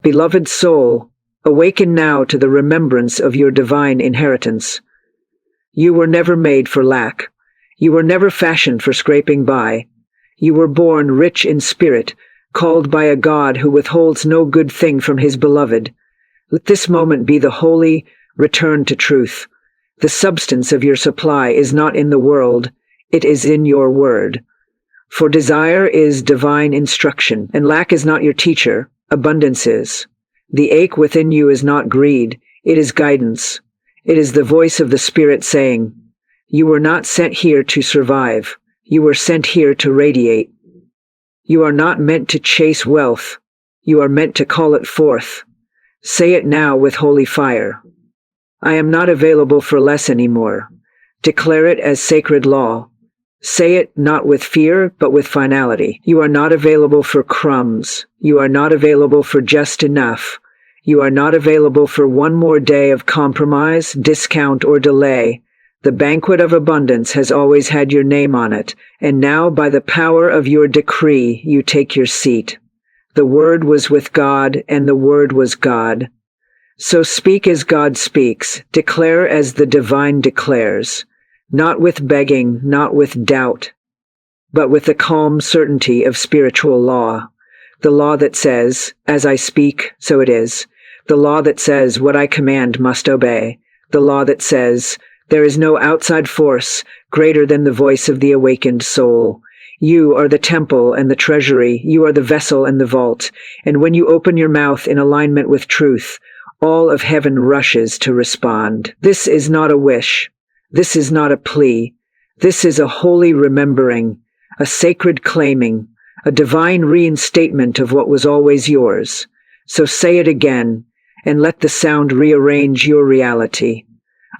Beloved soul, awaken now to the remembrance of your divine inheritance. You were never made for lack. You were never fashioned for scraping by. You were born rich in spirit, called by a God who withholds no good thing from his beloved. Let this moment be the holy return to truth. The substance of your supply is not in the world, it is in your word. For desire is divine instruction, and lack is not your teacher, abundance is. The ache within you is not greed, it is guidance. It is the voice of the Spirit saying, you were not sent here to survive, you were sent here to radiate. You are not meant to chase wealth, you are meant to call it forth. Say it now with holy fire. I am not available for less anymore. Declare it as sacred law. Say it not with fear, but with finality. You are not available for crumbs. You are not available for just enough. You are not available for one more day of compromise, discount, or delay. The banquet of abundance has always had your name on it, and now by the power of your decree you take your seat. The Word was with God, and the Word was God. So speak as God speaks, declare as the divine declares, not with begging, not with doubt, but with the calm certainty of spiritual law. The law that says, as I speak, so it is. The law that says, what I command must obey. The law that says, there is no outside force greater than the voice of the awakened soul. You are the temple and the treasury. You are the vessel and the vault. And when you open your mouth in alignment with truth, all of heaven rushes to respond. This is not a wish. This is not a plea. This is a holy remembering, a sacred claiming, a divine reinstatement of what was always yours. So say it again, and let the sound rearrange your reality.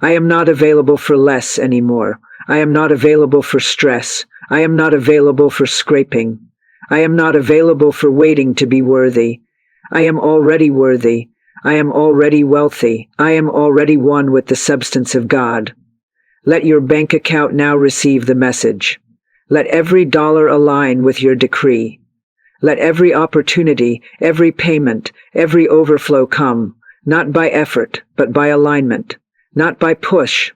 I am not available for less anymore. I am not available for stress. I am not available for scraping. I am not available for waiting to be worthy. I am already worthy. I am already wealthy. I am already one with the substance of God. Let your bank account now receive the message. Let every dollar align with your decree. Let every opportunity, every payment, every overflow come, not by effort, but by alignment, not by push,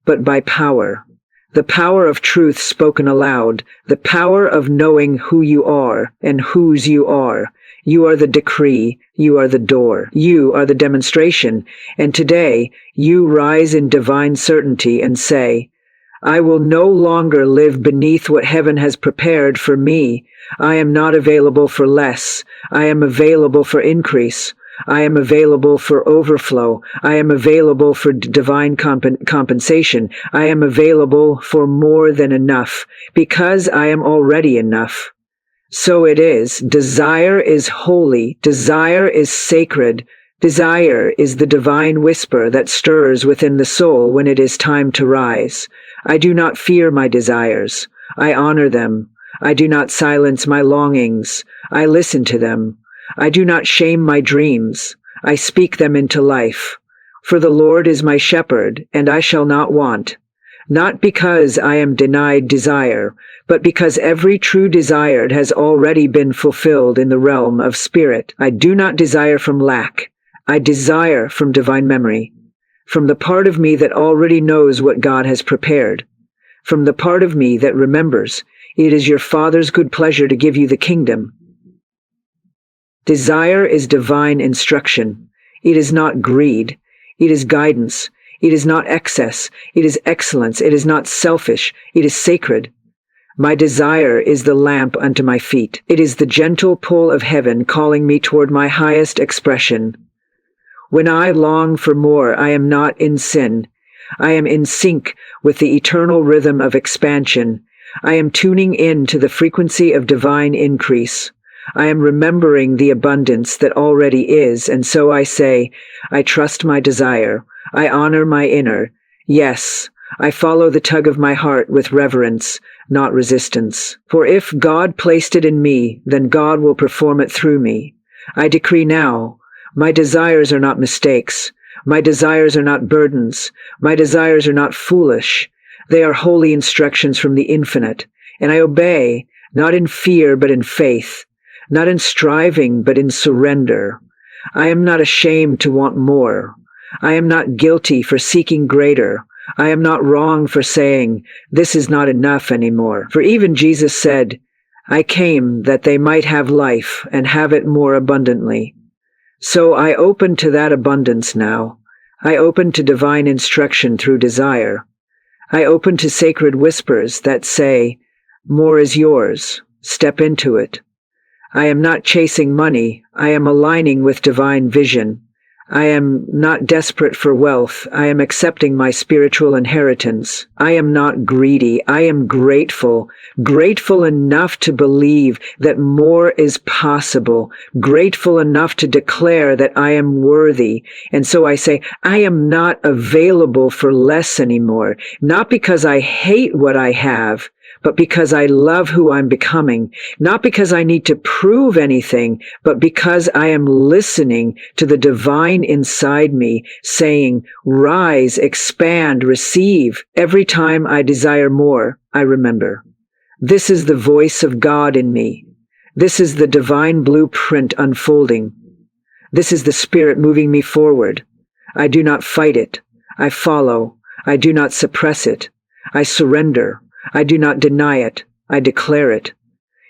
but by power. The power of truth spoken aloud, the power of knowing who you are and whose you are. You are the decree, you are the door, you are the demonstration, and today you rise in divine certainty and say, I will no longer live beneath what heaven has prepared for me. I am not available for less. I am available for increase. I am available for overflow. I am available for divine compensation. I am available for more than enough, because I am already enough. So it is. Desire is holy. Desire is sacred. Desire is the divine whisper that stirs within the soul when it is time to rise. I do not fear my desires. I honor them. I do not silence my longings. I listen to them. I do not shame my dreams. I speak them into life. For the Lord is my shepherd, and I shall not want. Not because I am denied desire, but because every true desired has already been fulfilled in the realm of spirit. I do not desire from lack. I desire from divine memory, from the part of me that already knows what God has prepared, from the part of me that remembers it is your Father's good pleasure to give you the kingdom. Desire is divine instruction. It is not greed. It is guidance. It is not excess. It is excellence. It is not selfish. It is sacred. My desire is the lamp unto my feet. It is the gentle pull of heaven calling me toward my highest expression. When I long for more, I am not in sin. I am in sync with the eternal rhythm of expansion. I am tuning in to the frequency of divine increase. I am remembering the abundance that already is, and so I say, I trust my desire. I honor my inner. Yes, I follow the tug of my heart with reverence, not resistance. For if God placed it in me, then God will perform it through me. I decree now, my desires are not mistakes. My desires are not burdens. My desires are not foolish. They are holy instructions from the infinite, and I obey, not in fear but in faith, not in striving but in surrender. I am not ashamed to want more. I am not guilty for seeking greater. I am not wrong for saying, this is not enough anymore. For even Jesus said, I came that they might have life and have it more abundantly. So I open to that abundance now. I open to divine instruction through desire. I open to sacred whispers that say, more is yours. Step into it. I am not chasing money. I am aligning with divine vision. I am not desperate for wealth. I am accepting my spiritual inheritance. I am not greedy. I am grateful. Grateful enough to believe that more is possible. Grateful enough to declare that I am worthy. And so I say, I am not available for less anymore. Not because I hate what I have, but because I love who I'm becoming, not because I need to prove anything, but because I am listening to the divine inside me, saying, rise, expand, receive. Every time I desire more, I remember. This is the voice of God in me. This is the divine blueprint unfolding. This is the Spirit moving me forward. I do not fight it. I follow. I do not suppress it. I surrender. I do not deny it. I declare it.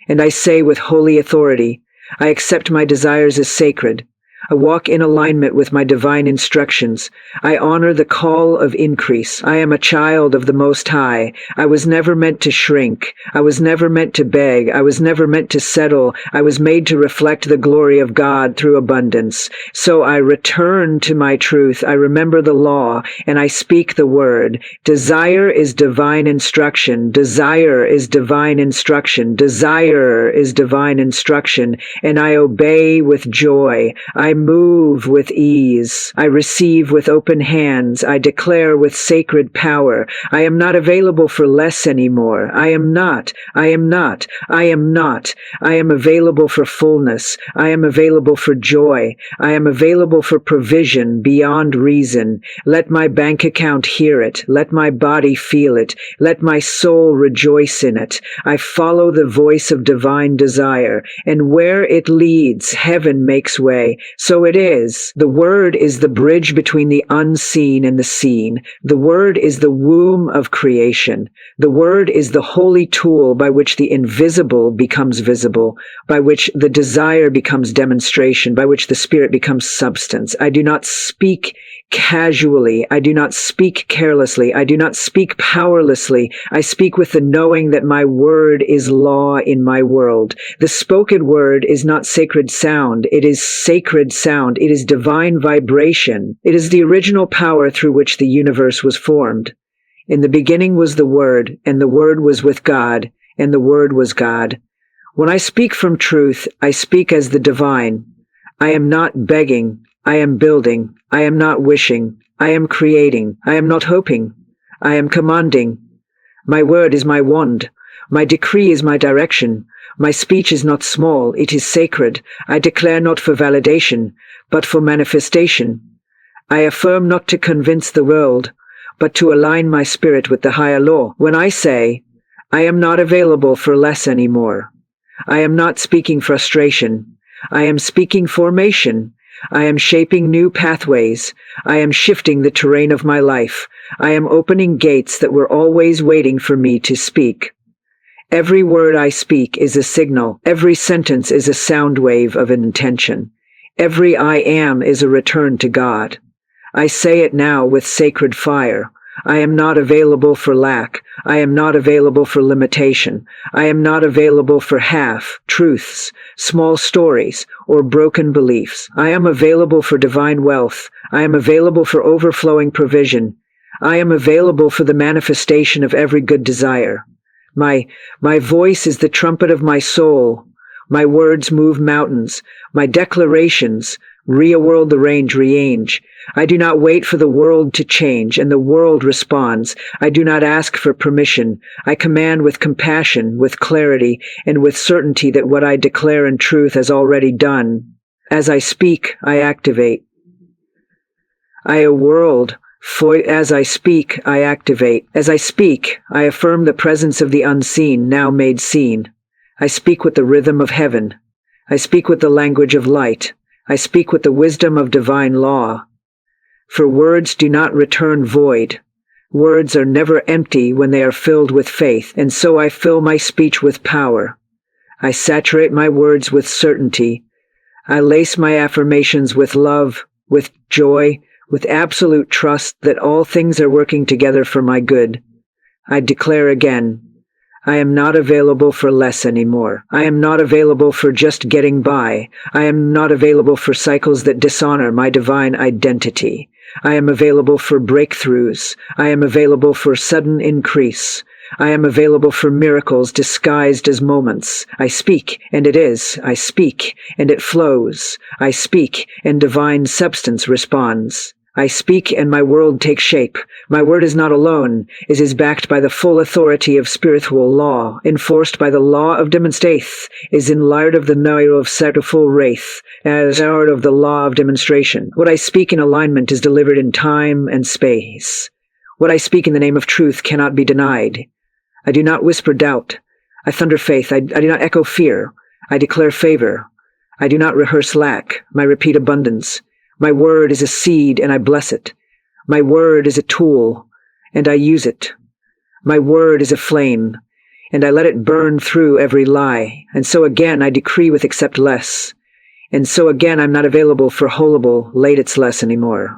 And I say with holy authority, I accept my desires as sacred. I walk in alignment with my divine instructions. I honor the call of increase. I am a child of the Most High. I was never meant to shrink. I was never meant to beg. I was never meant to settle. I was made to reflect the glory of God through abundance. So I return to my truth. I remember the law, and I speak the word. Desire is divine instruction. Desire is divine instruction. Desire is divine instruction. And I obey with joy. I move with ease. I receive with open hands. I declare with sacred power. I am not available for less anymore. I am not. I am not. I am not. I am available for fullness. I am available for joy. I am available for provision beyond reason. Let my bank account hear it. Let my body feel it. Let my soul rejoice in it. I follow the voice of divine desire, and where it leads, heaven makes way. So it is. The Word is the bridge between the unseen and the seen. The Word is the womb of creation. The Word is the holy tool by which the invisible becomes visible, by which the desire becomes demonstration, by which the Spirit becomes substance. I do not speak casually. I do not speak carelessly. I do not speak powerlessly. I speak with the knowing that my word is law in my world. The spoken word is not sacred sound. It is sacred sound. It is divine vibration. It is the original power through which the universe was formed. In the beginning was the Word, and the Word was with God, and the Word was God. When I speak from truth, I speak as the divine. I am not begging. I am building. I am not wishing. I am creating. I am not hoping. I am commanding. My word is my wand. My decree is my direction. My speech is not small. It is sacred. I declare not for validation, but for manifestation. I affirm not to convince the world, but to align my spirit with the higher law. When I say, I am not available for less anymore, I am not speaking frustration. I am speaking formation. I am shaping new pathways. I am shifting the terrain of my life. I am opening gates that were always waiting for me to speak. Every word I speak is a signal. Every sentence is a sound wave of intention. Every I am is a return to God. I say it now with sacred fire. I am not available for lack. I am not available for limitation. I am not available for half-truths, small stories, or broken beliefs. I am available for divine wealth. I am available for overflowing provision. I am available for the manifestation of every good desire. My voice is the trumpet of my soul. My words move mountains. My declarations reworld the range. I do not wait for the world to change, and the world responds. I do not ask for permission. I command with compassion, with clarity, and with certainty that what I declare in truth has already done. As I speak, I activate. As I speak, I activate. As I speak, I affirm the presence of the unseen, now made seen. I speak with the rhythm of heaven. I speak with the language of light. I speak with the wisdom of divine law. For words do not return void. Words are never empty when they are filled with faith, and so I fill my speech with power. I saturate my words with certainty. I lace my affirmations with love, with joy, with absolute trust that all things are working together for my good. I declare again, I am not available for less anymore. I am not available for just getting by. I am not available for cycles that dishonor my divine identity. I am available for breakthroughs. I am available for sudden increase. I am available for miracles disguised as moments. I speak, and it is. I speak, and it flows. I speak, and divine substance responds. I speak, and my world takes shape. My word is not alone. It is backed by the full authority of spiritual law, enforced by the law of demonstraith, is in light of the nature of certifiable wraith, as art of the law of demonstration. What I speak in alignment is delivered in time and space. What I speak in the name of truth cannot be denied. I do not whisper doubt. I thunder faith. I do not echo fear. I declare favor. I do not rehearse lack. I repeat abundance. My word is a seed, and I bless it. My word is a tool, and I use it. My word is a flame, and I let it burn through every lie. And so again I decree with accept less. And so again I'm not available for holable, late it's less anymore.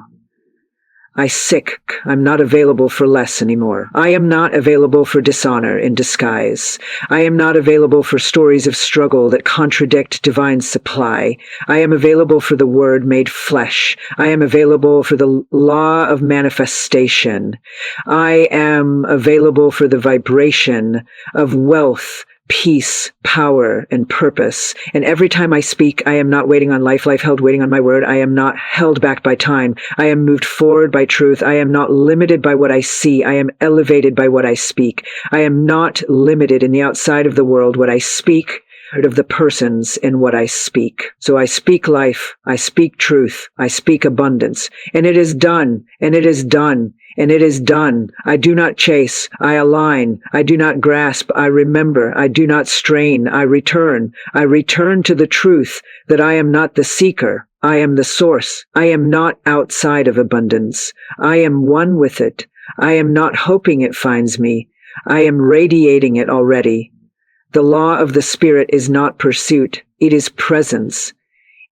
I'm not available for less anymore. I am not available for dishonor in disguise. I am not available for stories of struggle that contradict divine supply. I am available for the word made flesh. I am available for the law of manifestation. I am available for the vibration of wealth, peace, power, and purpose. And every time I speak, I am not waiting on life held waiting on my word. I am not held back by time. I am moved forward by truth. I am not limited by what I see. I am elevated by what I speak. I am not limited in the outside of the world. What I speak, of the persons in what I speak. So I speak life. I speak truth. I speak abundance. And it is done. And it is done. And it is done. I do not chase. I align. I do not grasp. I remember. I do not strain. I return. I return to the truth that I am not the seeker. I am the source. I am not outside of abundance. I am one with it. I am not hoping it finds me. I am radiating it already. The law of the Spirit is not pursuit. It is presence.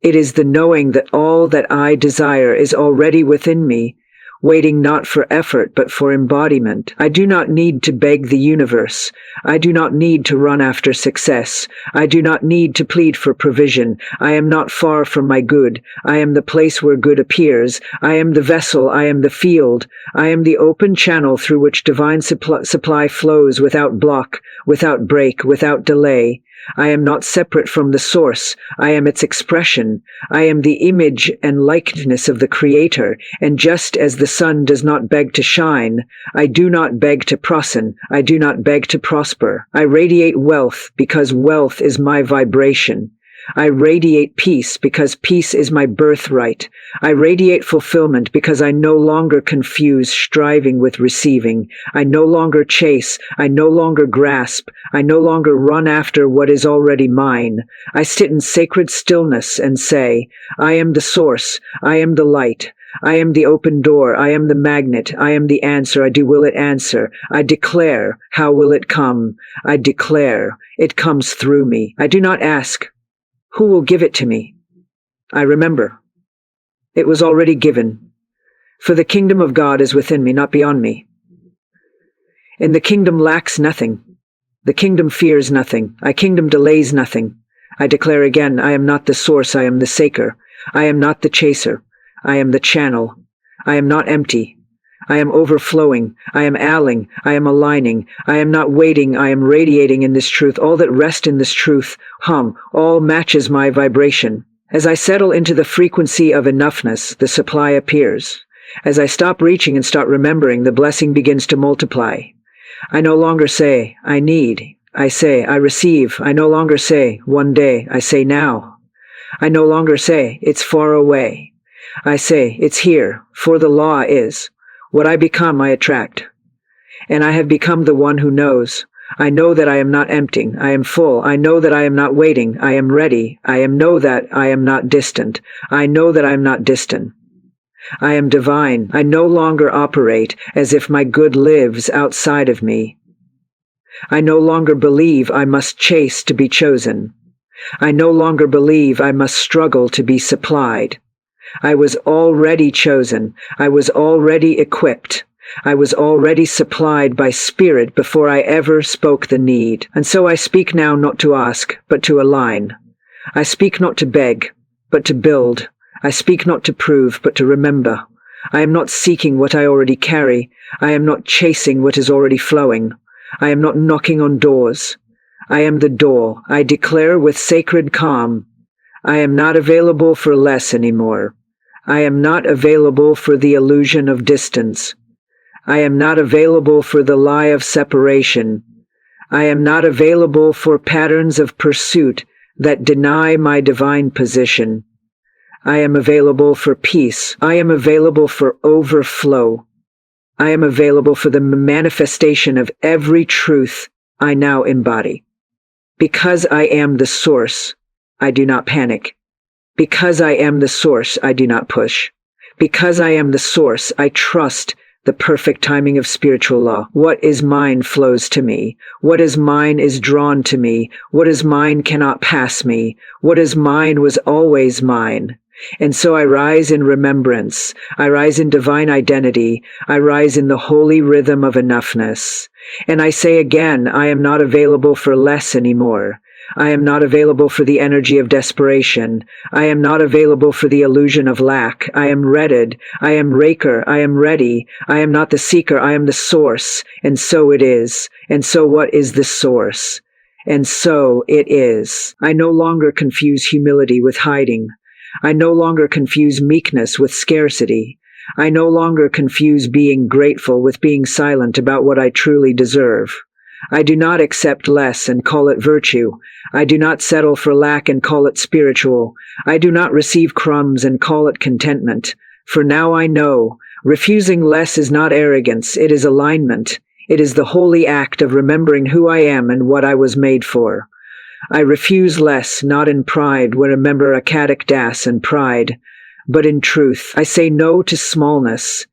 It is the knowing that all that I desire is already within me, waiting not for effort but for embodiment. I do not need to beg the universe. I do not need to run after success. I do not need to plead for provision. I am not far from my good. I am the place where good appears. I am the vessel. I am the field. I am the open channel through which divine supply flows without block, without break, without delay. I am not separate from the source. I am its expression. I am the image and likeness of the Creator, and just as the sun does not beg to shine, I do not beg to prosper. I do not beg to prosper. I radiate wealth because wealth is my vibration. I radiate peace because peace is my birthright. I radiate fulfillment because I no longer confuse striving with receiving. I no longer chase. I no longer grasp. I no longer run after what is already mine. I sit in sacred stillness and say, I am the source. I am the light. I am the open door. I am the magnet. I am the answer. Will it answer? I declare. How will it come? I declare. It comes through me. I do not ask, who will give it to me? I remember. It was already given. For the kingdom of God is within me, not beyond me. And the kingdom lacks nothing. The kingdom fears nothing. The kingdom delays nothing. I declare again, I am not the source, I am the seeker. I am not the chaser. I am the channel. I am not empty. I am overflowing. I am alling. I am aligning. I am not waiting. I am radiating in this truth. All that rest in this truth, all matches my vibration. As I settle into the frequency of enoughness, the supply appears. As I stop reaching and start remembering, the blessing begins to multiply. I no longer say, I need. I say, I receive. I no longer say, one day. I say, now. I no longer say, it's far away. I say, it's here, for the law is. What I become, I attract. And I have become the one who knows. I know that I am not empty. I am full. I know that I am not waiting. I am ready. Know that I am not distant. I know that I am not distant. I am divine. I no longer operate as if my good lives outside of me. I no longer believe I must chase to be chosen. I no longer believe I must struggle to be supplied. I was already chosen. I was already equipped. I was already supplied by Spirit before I ever spoke the need. And so I speak now not to ask, but to align. I speak not to beg, but to build. I speak not to prove, but to remember. I am not seeking what I already carry. I am not chasing what is already flowing. I am not knocking on doors. I am the door. I declare with sacred calm, I am not available for less anymore. I am not available for the illusion of distance. I am not available for the lie of separation. I am not available for patterns of pursuit that deny my divine position. I am available for peace. I am available for overflow. I am available for the manifestation of every truth I now embody. Because I am the source, I do not panic. Because I am the source, I do not push. Because I am the source, I trust the perfect timing of spiritual law. What is mine flows to me. What is mine is drawn to me. What is mine cannot pass me. What is mine was always mine. And so I rise in remembrance. I rise in divine identity. I rise in the holy rhythm of enoughness. And I say again, I am not available for less anymore. I am not available for the energy of desperation. I am not available for the illusion of lack. I am readied. I am raker. I am ready. I am not the seeker. I am the source. And so it is. And so what is the source? And so it is. I no longer confuse humility with hiding. I no longer confuse meekness with scarcity. I no longer confuse being grateful with being silent about what I truly deserve. I do not accept less and call it virtue. I do not settle for lack and call it spiritual. I do not receive crumbs and call it contentment. For now I know, refusing less is not arrogance, it is alignment. It is the holy act of remembering who I am and what I was made for. I refuse less, not in pride, where remember acadic das and pride, but in truth. I say no to smallness,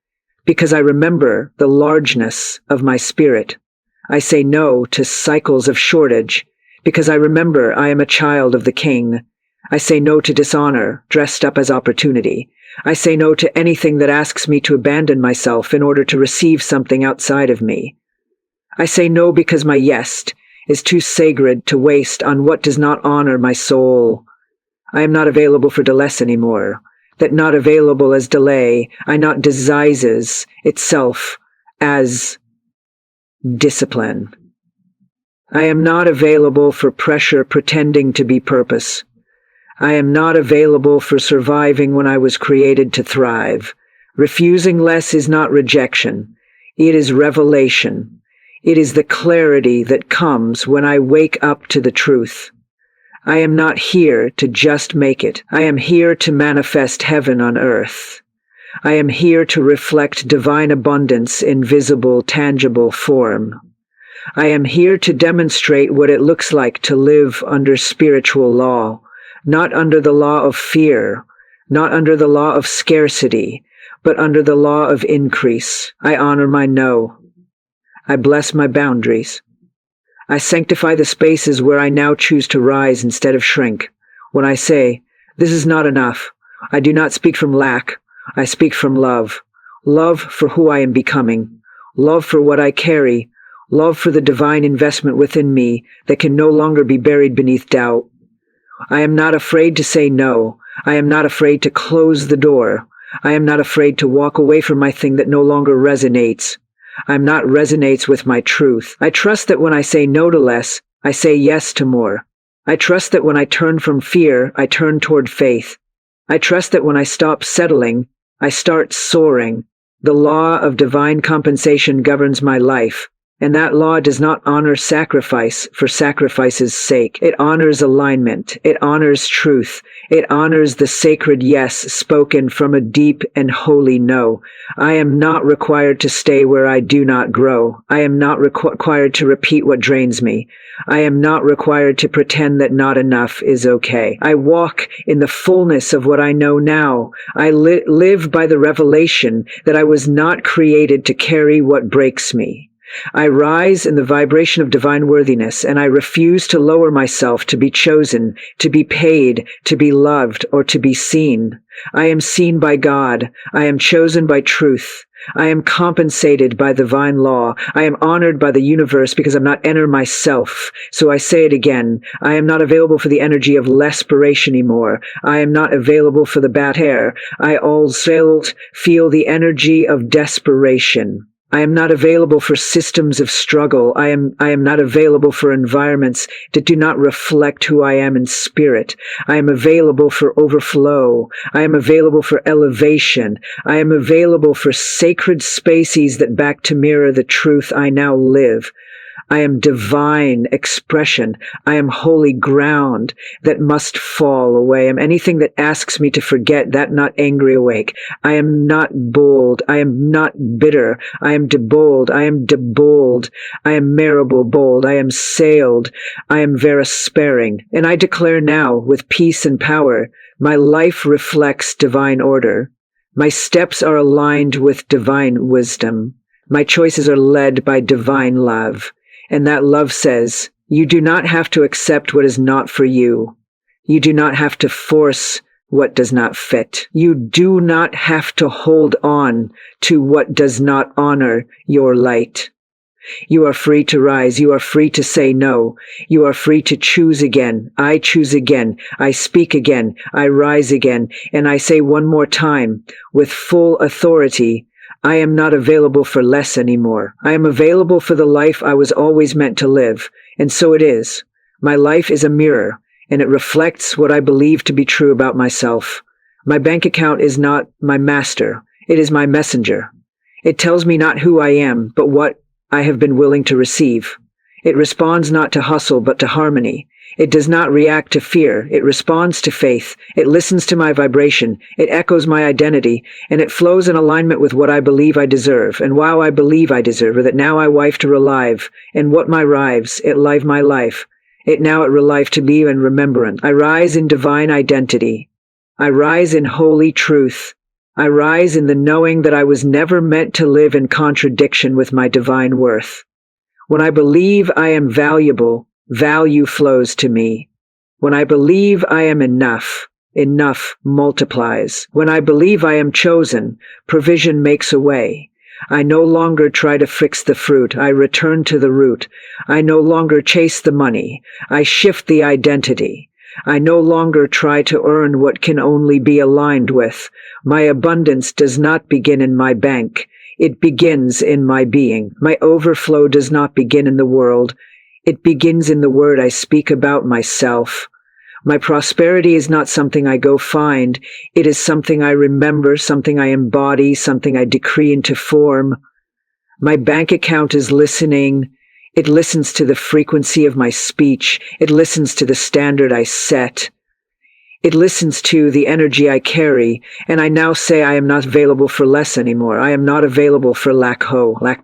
because I remember the largeness of my spirit. I say no to cycles of shortage, because I remember I am a child of the King. I say no to dishonor, dressed up as opportunity. I say no to anything that asks me to abandon myself in order to receive something outside of me. I say no because my yes is too sacred to waste on what does not honor my soul. I am not available for deless anymore. That not available as delay, I not disguises itself as discipline. I am not available for pressure pretending to be purpose. I am not available for surviving when I was created to thrive. Refusing less is not rejection. It is revelation. It is the clarity that comes when I wake up to the truth. I am not here to just make it. I am here to manifest heaven on earth. I am here to reflect divine abundance in visible, tangible form. I am here to demonstrate what it looks like to live under spiritual law, not under the law of fear, not under the law of scarcity, but under the law of increase. I honor my no. I bless my boundaries. I sanctify the spaces where I now choose to rise instead of shrink. When I say, this is not enough, I do not speak from lack. I speak from love. Love for who I am becoming. Love for what I carry. Love for the divine investment within me that can no longer be buried beneath doubt. I am not afraid to say no. I am not afraid to close the door. I am not afraid to walk away from my thing that no longer resonates. I am not resonates with my truth. I trust that when I say no to less, I say yes to more. I trust that when I turn from fear, I turn toward faith. I trust that when I stop settling, I start soaring. The law of divine compensation governs my life. And that law does not honor sacrifice for sacrifice's sake. It honors alignment. It honors truth. It honors the sacred yes spoken from a deep and holy no. I am not required to stay where I do not grow. I am not required to repeat what drains me. I am not required to pretend that not enough is okay. I walk in the fullness of what I know now. I live by the revelation that I was not created to carry what breaks me. I rise in the vibration of divine worthiness, and I refuse to lower myself to be chosen, to be paid, to be loved, or to be seen. I am seen by God. I am chosen by truth. I am compensated by divine law. I am honored by the universe because I'm not enter myself. So I say it again. I am not available for the energy of lesperation anymore. I am not available for the bad hair. I also feel the energy of desperation. I am not available for systems of struggle. I am not available for environments that do not reflect who I am in spirit. I am available for overflow. I am available for elevation. I am available for sacred spaces that back to mirror the truth I now live. I am divine expression. I am holy ground that must fall away. I am anything that asks me to forget that not angry awake. I am not bold. I am not bitter. I am debold. I am debold. I am marable bold. I am sailed. I am sparing. And I declare now with peace and power, my life reflects divine order. My steps are aligned with divine wisdom. My choices are led by divine love. And that love says, you do not have to accept what is not for you. You do not have to force what does not fit. You do not have to hold on to what does not honor your light. You are free to rise. You are free to say no. You are free to choose again. I choose again. I speak again. I rise again. And I say one more time with full authority, I am not available for less anymore. I am available for the life I was always meant to live. And so it is. My life is a mirror, and it reflects what I believe to be true about myself. My bank account is not my master. It is my messenger. It tells me not who I am, but what I have been willing to receive. It responds not to hustle, but to harmony. It does not react to fear. It responds to faith. It listens to my vibration. It echoes my identity, and it flows in alignment with what I believe I deserve. And while I believe I deserve, or that now I wife to relive, and what my rives, it live my life. It now it relive to be and remembrance. I rise in divine identity. I rise in holy truth. I rise in the knowing that I was never meant to live in contradiction with my divine worth. When I believe I am valuable, value flows to me. When I believe I am enough, enough multiplies. When I believe I am chosen, provision makes a way. I no longer try to fix the fruit. I return to the root. I no longer chase the money. I shift the identity. I no longer try to earn what can only be aligned with. My abundance does not begin in my bank. It begins in my being. My overflow does not begin in the world. It begins in the word I speak about myself. My prosperity is not something I go find. It is something I remember, something I embody, something I decree into form. My bank account is listening. It listens to the frequency of my speech. It listens to the standard I set. It listens to the energy I carry, and I now say I am not available for less anymore. I am not available for lack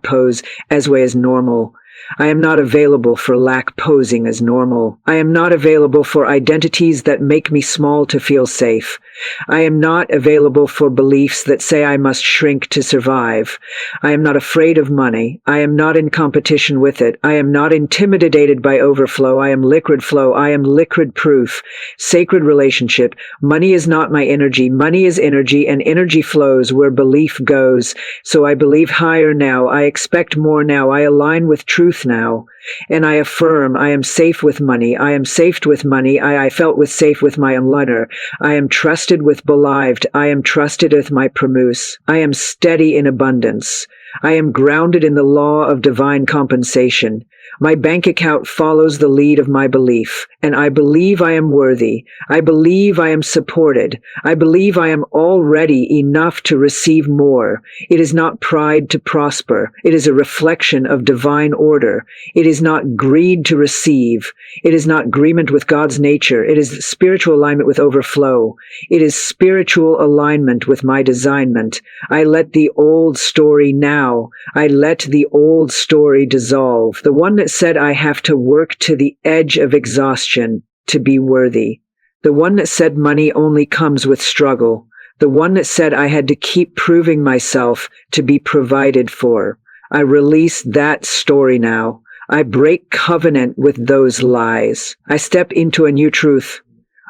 pose, as way as normal. I am not available for lack posing as normal. I am not available for identities that make me small to feel safe. I am not available for beliefs that say I must shrink to survive. I am not afraid of money. I am not in competition with it. I am not intimidated by overflow. I am liquid flow. I am liquid proof. Sacred relationship. Money is not my energy. Money is energy, and energy flows where belief goes. So I believe higher now. I expect more now. I align with truth now, and I affirm I am safe with money. I am safe with money. I felt with safe with my unlearner. I am trusted with believed. I am trusted with my promise. I am steady in abundance. I am grounded in the law of divine compensation. My bank account follows the lead of my belief, and I believe I am worthy. I believe I am supported. I believe I am already enough to receive more. It is not pride to prosper. It is a reflection of divine order. It is not greed to receive. It is not agreement with God's nature. It is spiritual alignment with overflow. It is spiritual alignment with my designment. I let the old story now. I let the old story dissolve. The one that said I have to work to the edge of exhaustion to be worthy. The one that said money only comes with struggle. The one that said I had to keep proving myself to be provided for. I release that story now. I break covenant with those lies. I step into a new truth.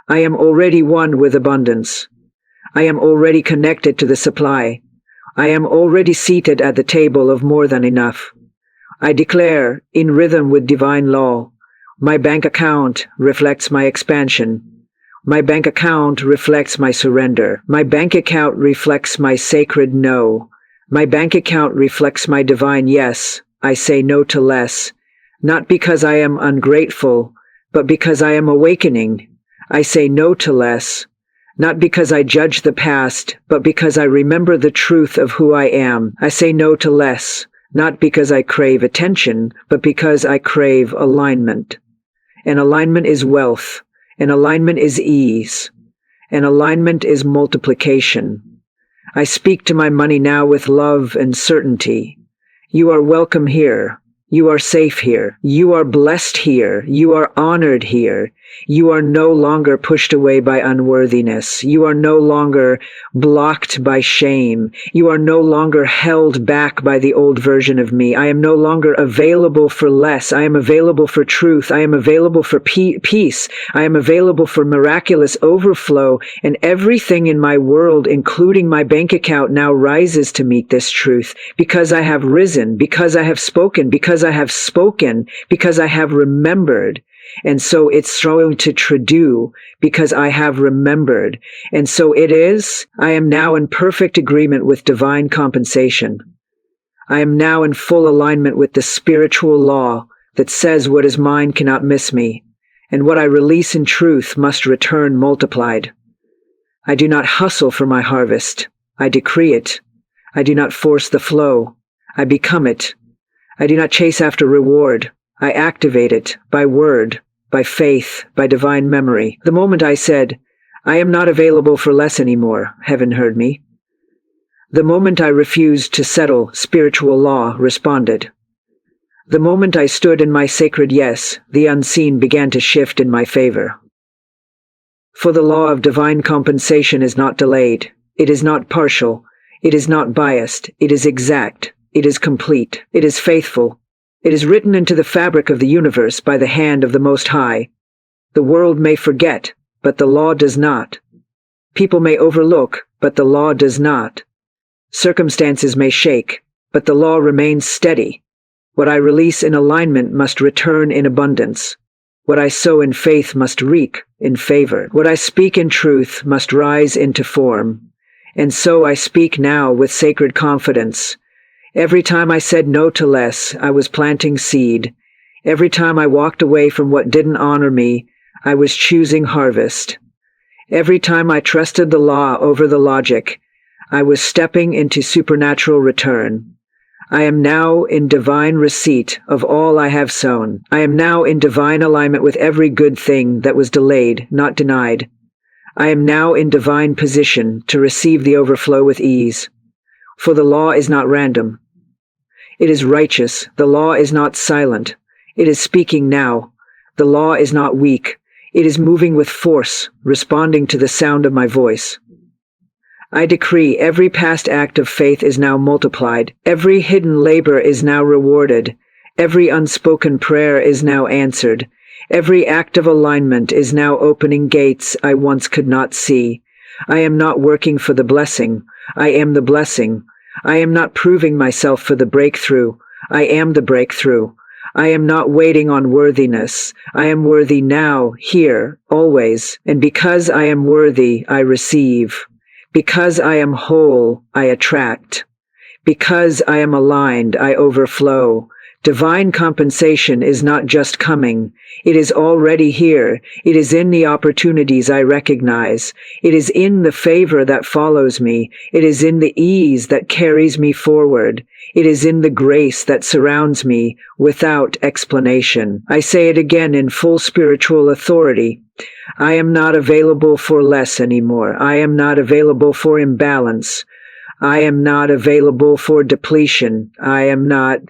I am already one with abundance. I am already connected to the supply. I am already seated at the table of more than enough. I declare, in rhythm with divine law, my bank account reflects my expansion. My bank account reflects my surrender. My bank account reflects my sacred no. My bank account reflects my divine yes. I say no to less, not because I am ungrateful, but because I am awakening. I say no to less, not because I judge the past, but because I remember the truth of who I am. I say no to less, not because I crave attention, but because I crave alignment. And alignment is wealth. And alignment is ease. And alignment is multiplication. I speak to my money now with love and certainty. You are welcome here. You are safe here. You are blessed here. You are honored here. You are no longer pushed away by unworthiness. You are no longer blocked by shame. You are no longer held back by the old version of me. I am no longer available for less. I am available for truth. I am available for peace. I am available for miraculous overflow, and everything in my world, including my bank account, now rises to meet this truth because I have risen, because I have spoken, because I have spoken, because I have remembered. And so it's thrown to true because I have remembered. And so it is. I am now in perfect agreement with divine compensation. I am now in full alignment with the spiritual law that says what is mine cannot miss me, and what I release in truth must return multiplied. I do not hustle for my harvest. I decree it. I do not force the flow. I become it. I do not chase after reward. I activate it by word, by faith, by divine memory. The moment I said, I am not available for less anymore, heaven heard me. The moment I refused to settle, spiritual law responded. The moment I stood in my sacred yes, the unseen began to shift in my favor. For the law of divine compensation is not delayed. It is not partial. It is not biased. It is exact. It is complete. It is faithful. It is written into the fabric of the universe by the hand of the Most High. The world may forget, but the law does not. People may overlook, but the law does not. Circumstances may shake, but the law remains steady. What I release in alignment must return in abundance. What I sow in faith must reap in favor. What I speak in truth must rise into form. And so I speak now with sacred confidence. Every time I said no to less, I was planting seed. Every time I walked away from what didn't honor me, I was choosing harvest. Every time I trusted the law over the logic, I was stepping into supernatural return. I am now in divine receipt of all I have sown. I am now in divine alignment with every good thing that was delayed, not denied. I am now in divine position to receive the overflow with ease. For the law is not random. It is righteous. The law is not silent. It is speaking now. The law is not weak. It is moving with force, responding to the sound of my voice. I decree every past act of faith is now multiplied. Every hidden labor is now rewarded. Every unspoken prayer is now answered. Every act of alignment is now opening gates I once could not see. I am not working for the blessing. I am the blessing. I am not proving myself for the breakthrough. I am the breakthrough. I am not waiting on worthiness. I am worthy now, here, always. And because I am worthy, I receive. Because I am whole, I attract. Because I am aligned, I overflow. Divine compensation is not just coming. It is already here. It is in the opportunities I recognize. It is in the favor that follows me. It is in the ease that carries me forward. It is in the grace that surrounds me without explanation. I say it again in full spiritual authority. I am not available for less anymore. I am not available for imbalance. I am not available for depletion. I am not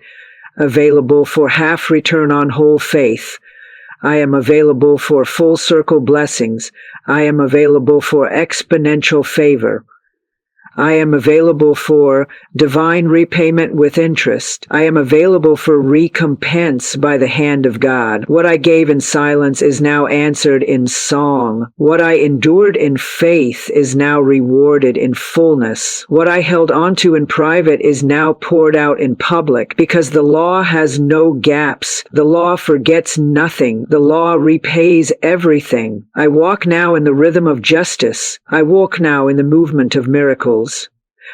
available for half return on whole faith. I am available for full circle blessings. I am available for exponential favor. I am available for divine repayment with interest. I am available for recompense by the hand of God. What I gave in silence is now answered in song. What I endured in faith is now rewarded in fullness. What I held onto in private is now poured out in public, because the law has no gaps. The law forgets nothing. The law repays everything. I walk now in the rhythm of justice. I walk now in the movement of miracles.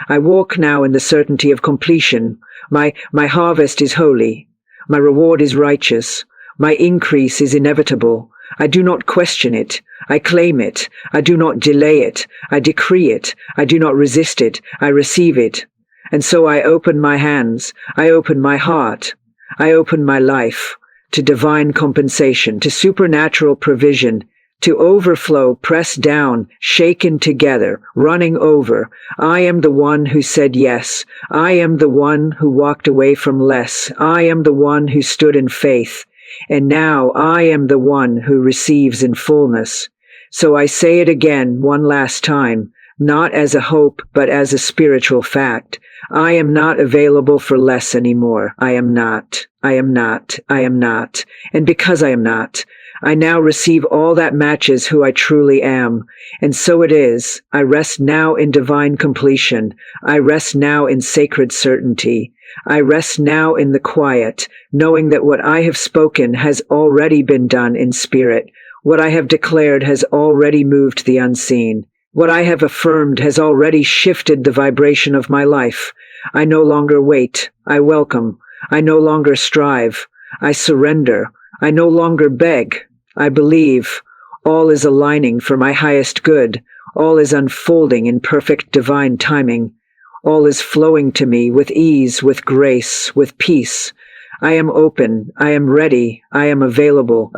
I walk now in the certainty of completion. My harvest is holy. My reward is righteous. My increase is inevitable. I do not question it. I claim it. I do not delay it. I decree it. I do not resist it. I receive it. And so I open my hands. I open my heart. I open my life to divine compensation, to supernatural provision, to overflow, pressed down, shaken together, running over. I am the one who said yes. I am the one who walked away from less. I am the one who stood in faith. And now I am the one who receives in fullness. So I say it again one last time, not as a hope, but as a spiritual fact. I am not available for less anymore. I am not. I am not. I am not. And because I am not, I now receive all that matches who I truly am. And so it is. I rest now in divine completion. I rest now in sacred certainty. I rest now in the quiet, knowing that what I have spoken has already been done in spirit. What I have declared has already moved the unseen. What I have affirmed has already shifted the vibration of my life. I no longer wait. I welcome. I no longer strive. I surrender. I no longer beg. I believe. All is aligning for my highest good. All is unfolding in perfect divine timing. All is flowing to me with ease, with grace, with peace. I am open. I am ready. I am available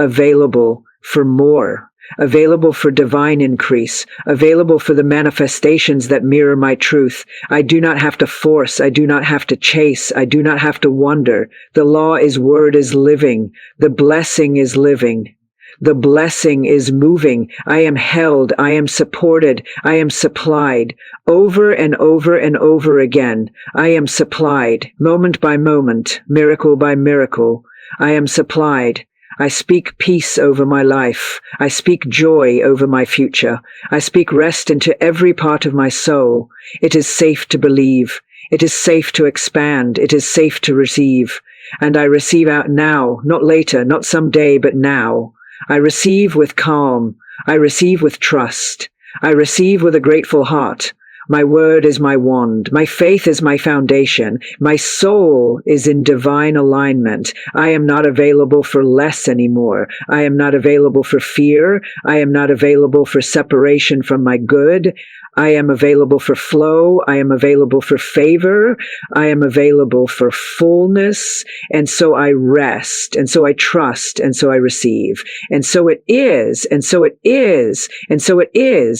for more. Available for divine increase, available for the manifestations that mirror my truth. I do not have to force, I do not have to chase, I do not have to wonder. The law is word is living, the blessing is living. The blessing is moving. I am held, I am supported, I am supplied. Over and over and over again, I am supplied, moment by moment, miracle by miracle. I am supplied. I speak peace over my life. I speak joy over my future. I speak rest into every part of my soul. It is safe to believe. It is safe to expand. It is safe to receive. And I receive out now, not later, not someday, but now. I receive with calm. I receive with trust. I receive with a grateful heart. My word is my wand. My faith is my foundation. My soul is in divine alignment. I am not available for less anymore. I am not available for fear. I am not available for separation from my good. I am available for flow. I am available for favor. I am available for fullness. And so I rest. And so I trust. And so I receive. And so it is. And so it is. And so it is.